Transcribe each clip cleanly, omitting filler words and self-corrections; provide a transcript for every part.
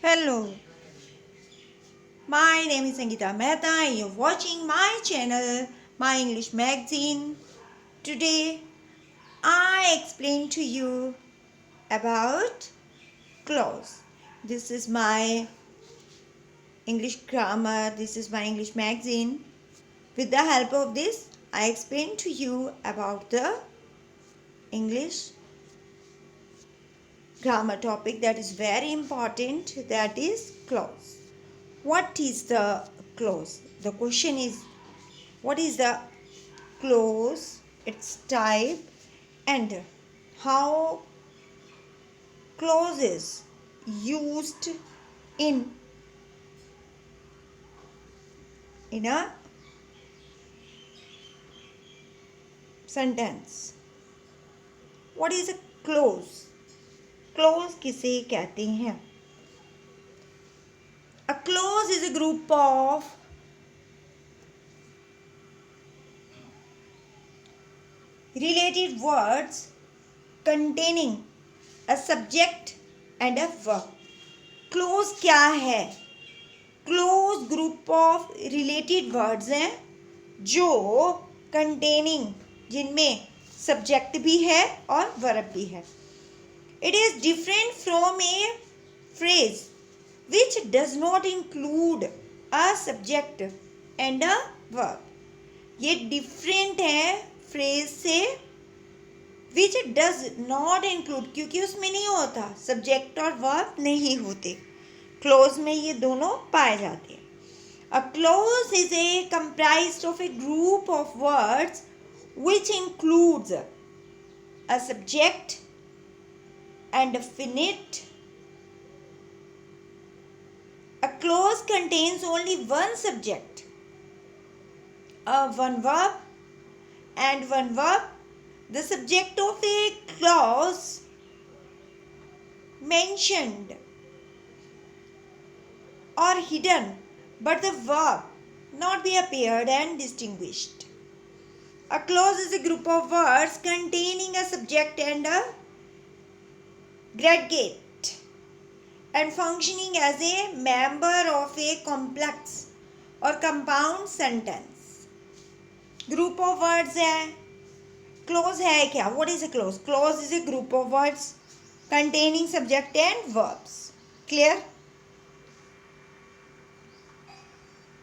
Hello, my name is Sangeeta Mehta and you're watching my channel, My English Magazine. Today, I explain to you about clause. This is my English grammar, this is my English magazine. With the help of this, I explain to you about the English grammar topic that is very important, that is clause. What is the clause? The question is, what is the clause, its type, and how clause is used in a sentence. What is a clause? Clause किसे कहते हैं? A clause is a group of related words containing a subject and a verb. Clause क्या है? Clause group of related words हैं जो containing, जिनमें subject भी है और verb भी है. It is different from a phrase which does not include a subject and a verb. ये different है phrase से which does not include, क्योंकि उसमें नहीं होता subject और verb नहीं होते. Clause में ये दोनों पाए जाते हैं. A clause is a comprised of a group of words which includes a subject and a finite. A clause contains only one subject, one verb and one verb. The subject of a clause mentioned or hidden, but the verb not be appeared and distinguished. A clause is a group of words containing a subject and a predicate and functioning as a member of a complex or compound sentence. Group of words है. Clause है क्या? What is a clause? Clause is a group of words containing subject and verbs. Clear?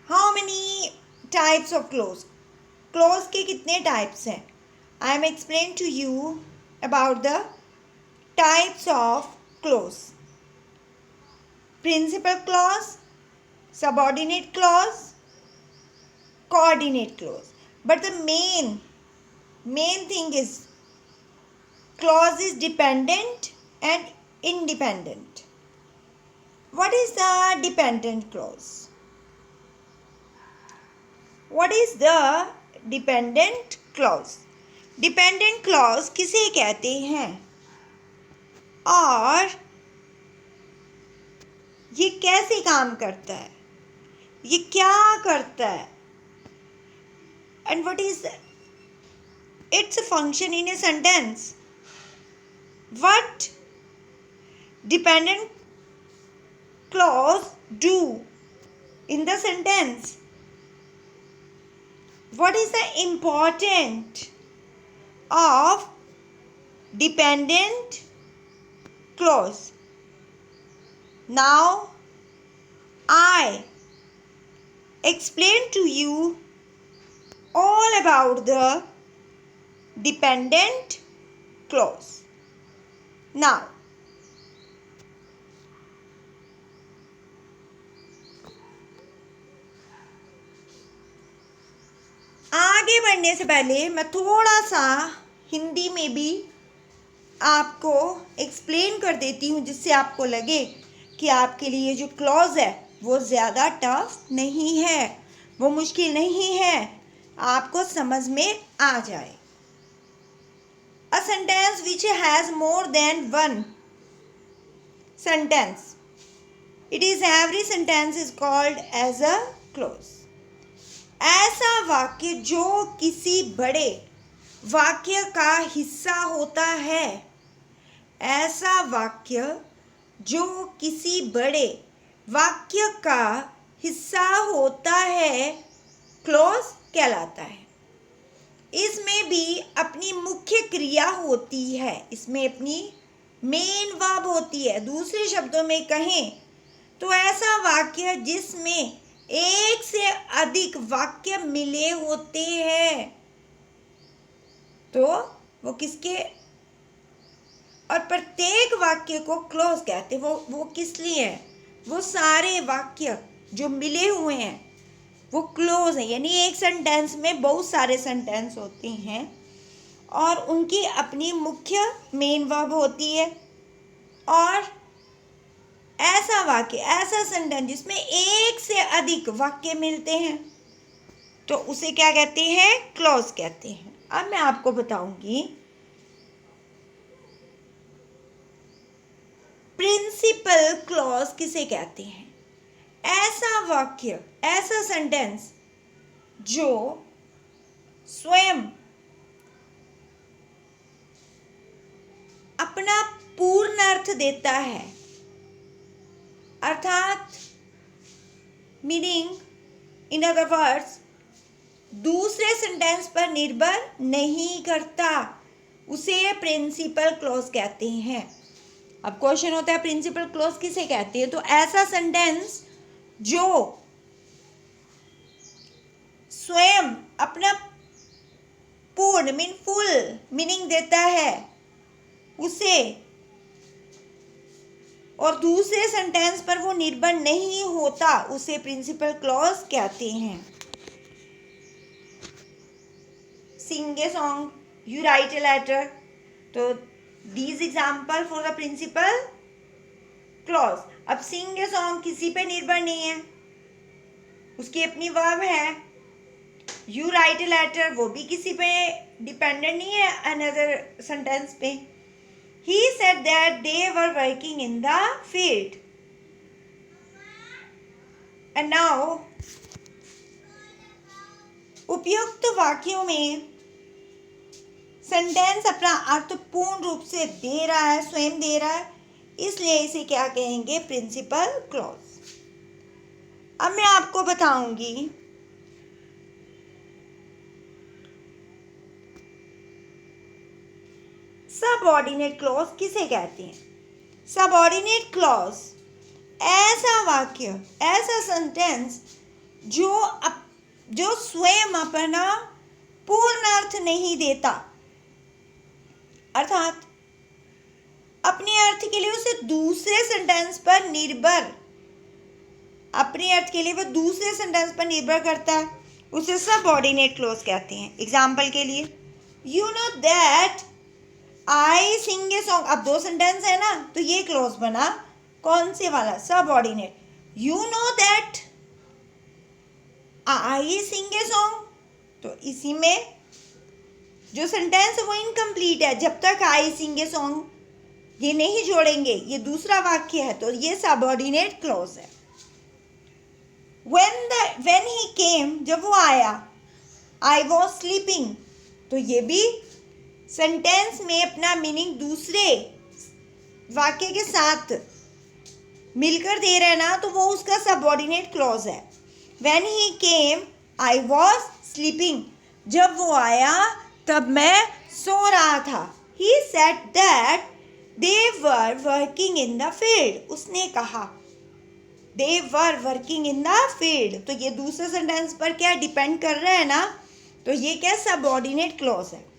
How many types of clause? Clause के कितने types हैं? I am explaining to you about the types of clause. Principal clause, subordinate clause, coordinate clause. But the main thing is clause is dependent and independent. What is the dependent clause? What is the dependent clause? Dependent clause किसे कहते हैं और ये कैसे काम करता है, ये क्या करता है, and what is its function in a sentence? What dependent clause do in the sentence? What is the important of dependent clause? Now I explain to you all about the dependent clause. Now आगे बढ़ने से पहले मैं थोड़ा सा हिंदी में भी आपको एक्सप्लेन कर देती हूँ, जिससे आपको लगे कि आपके लिए जो क्लॉज है वो ज़्यादा टफ नहीं है, वो मुश्किल नहीं है, आपको समझ में आ जाए. A sentence which has more than one sentence, it is every sentence is called as a clause. ऐसा वाक्य जो किसी बड़े वाक्य का हिस्सा होता है, ऐसा वाक्य जो किसी बड़े वाक्य का हिस्सा होता है क्लॉज कहलाता है। इसमें भी अपनी मुख्य क्रिया होती है, इसमें अपनी मेन वर्ब होती है। दूसरे शब्दों में कहें तो ऐसा वाक्य जिसमें एक से अधिक वाक्य मिले होते हैं, तो वो किसके, और प्रत्येक वाक्य को क्लॉज कहते हैं। वो किस लिए है, वो सारे वाक्य जो मिले हुए हैं वो क्लोज है, यानी एक सेंटेंस में बहुत सारे सेंटेंस होते हैं और उनकी अपनी मुख्य मेन वर्ब होती है। और ऐसा वाक्य, ऐसा सेंटेंस जिसमें एक से अधिक वाक्य मिलते हैं तो उसे क्या कहते हैं, क्लॉज कहते हैं। अब मैं आपको बताऊंगी प्रिंसिपल क्लॉज किसे कहते हैं। ऐसा वाक्य, ऐसा सेंटेंस जो स्वयं अपना पूर्ण अर्थ देता है, अर्थात मीनिंग, इन अदर वर्ड्स, दूसरे सेंटेंस पर निर्भर नहीं करता, उसे प्रिंसिपल क्लॉज कहते हैं। अब क्वेश्चन होता है प्रिंसिपल क्लॉज किसे कहते हैं, तो ऐसा सेंटेंस जो स्वयं अपना पूर्ण मीन फुल मीनिंग देता है उसे, और दूसरे सेंटेंस पर वो निर्भर नहीं होता, उसे प्रिंसिपल क्लॉज कहते हैं। Sing a song, you write a letter, तो these example for the principal clause. अब सिंग ए सॉन्ग किसी पे निर्भर नहीं है, उसकी अपनी वर्ब है। यू राइट ए लेटर वो भी किसी पे डिपेंडेंट नहीं है, अनदर सेंटेंस पे। He said that they were working in the field. And now, उपयुक्त वाक्यों में सेंटेंस अपना अर्थ पूर्ण रूप से दे रहा है, स्वयं दे रहा है, इसलिए इसे क्या कहेंगे, प्रिंसिपल क्लॉज। अब मैं आपको बताऊंगी सबऑर्डिनेट क्लॉज किसे कहते हैं। सबऑर्डिनेट क्लॉज ऐसा वाक्य, ऐसा सेंटेंस जो स्वयं अपना पूर्ण अर्थ नहीं देता, अर्थात अपने अर्थ के लिए उसे दूसरे सेंटेंस पर निर्भर, अपने अर्थ के लिए वो दूसरे सेंटेंस पर निर्भर करता है, उसे सबऑर्डिनेट क्लॉज कहते हैं। एग्जाम्पल के लिए, you know that I sing a song. अब दो सेंटेंस है ना, तो ये क्लॉज बना कौन से वाला, subordinate. You know that I sing a song, तो इसी में जो सेंटेंस है वो इनकम्प्लीट है, जब तक आई सिंग ए सॉन्ग ये नहीं जोड़ेंगे, ये दूसरा वाक्य है, तो ये सबऑर्डिनेट क्लॉज है। when he came, जब वो आया, I was sleeping, तो ये भी सेंटेंस में अपना मीनिंग दूसरे वाक्य के साथ मिलकर दे रहा है ना, तो वो उसका सबऑर्डिनेट क्लॉज है। When he came, I was sleeping, जब वो आया तब मैं सो रहा था। He said that they were working in the field, उसने कहा they were working in the field, तो ये दूसरे सेंटेंस पर क्या डिपेंड कर रहा है ना, तो ये क्या सबऑर्डिनेट क्लॉज है।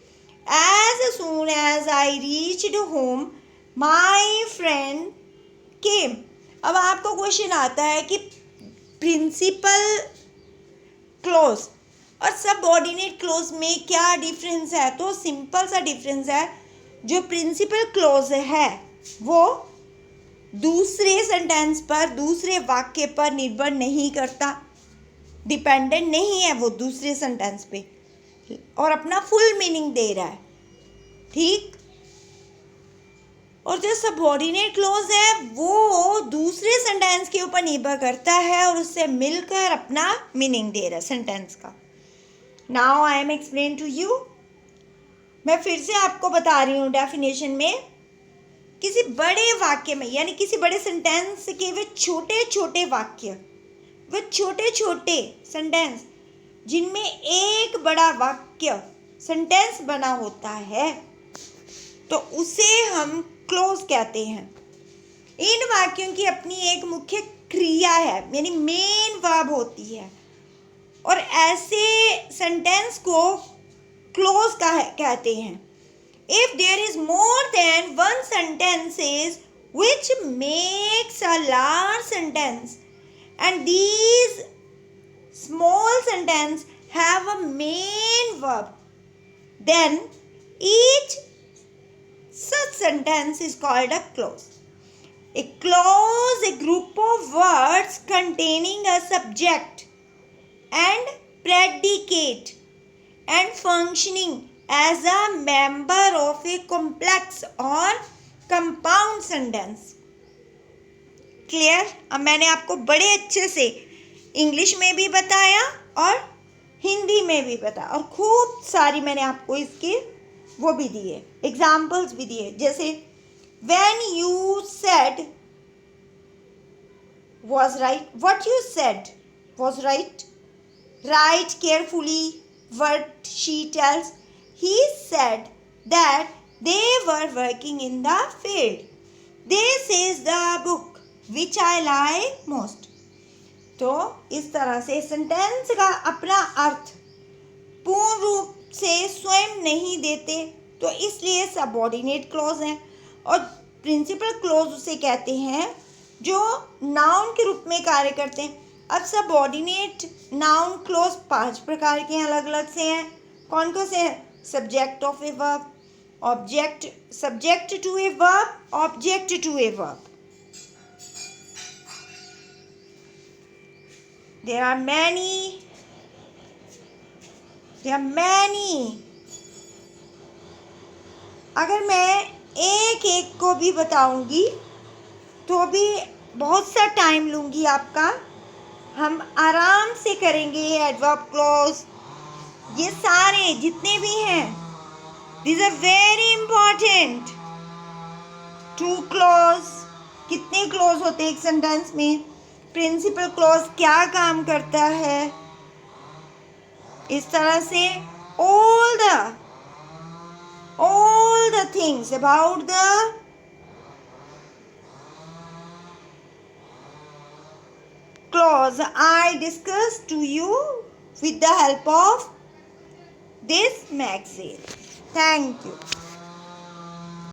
As soon as I reached home, my friend came। अब आपको क्वेश्चन आता है कि प्रिंसिपल क्लॉज और सबऑर्डिनेट क्लॉज में क्या डिफरेंस है, तो सिंपल सा डिफरेंस है। जो प्रिंसिपल क्लॉज है वो दूसरे सेंटेंस पर, दूसरे वाक्य पर निर्भर नहीं करता, डिपेंडेंट नहीं है वो दूसरे सेंटेंस पे, और अपना फुल मीनिंग दे रहा है, ठीक। और जो सबऑर्डिनेट क्लॉज है वो दूसरे सेंटेंस के ऊपर निर्भर करता है और उससे मिलकर अपना मीनिंग दे रहा है सेंटेंस का। Now I am explain to you, मैं फिर से आपको बता रही हूँ डेफिनेशन में किसी बड़े वाक्य में, यानी किसी बड़े सेंटेंस के वे छोटे छोटे वाक्य, वे छोटे छोटे सेंटेंस जिनमें एक बड़ा वाक्य सेंटेंस बना होता है, तो उसे हम क्लोज कहते हैं। इन वाक्यों की अपनी एक मुख्य क्रिया है, यानी मेन वर्ब होती है, और ऐसे सेंटेंस को क्लोज कहते हैं। If there is more than one sentences which makes a large sentence and these small sentences have a main verb, then each such sentence is called a clause. A clause is a group of words containing a subject and predicate and functioning as a member of a complex or compound sentence. Clear? अब मैंने आपको बड़े अच्छे से English में भी बताया और हिंदी में भी बताया, और खूब सारी मैंने आपको इसके वो भी दिए, एग्जाम्पल्स भी दिए। जैसे when you said was right, what you said was right, write carefully what she tells. He said that they were working in the field. This is the book which I like most. तो इस तरह से sentence का अपना अर्थ पूर्ण रूप से स्वयं नहीं देते, तो इसलिए सबऑर्डिनेट क्लॉज हैं। और प्रिंसिपल क्लॉज उसे कहते हैं जो नाउन के रूप में कार्य करते हैं। अब सबऑर्डिनेट नाउन क्लॉज 5 प्रकार के अलग अलग से हैं। कौन कौन से हैं? Subject of a verb, object, subject to a verb, object to a verb. There are many. अगर मैं एक एक को भी बताऊंगी तो भी बहुत सा टाइम लूंगी आपका। हम आराम से करेंगे एडवर्ब क्लॉज, ये सारे जितने भी हैं, these are very important. Two clause, कितने क्लॉज होते हैं एक सेंटेंस में? प्रिंसिपल क्लॉज क्या काम करता है? इस तरह से all the things about the clause I discussed to you with the help of this magazine. Thank you.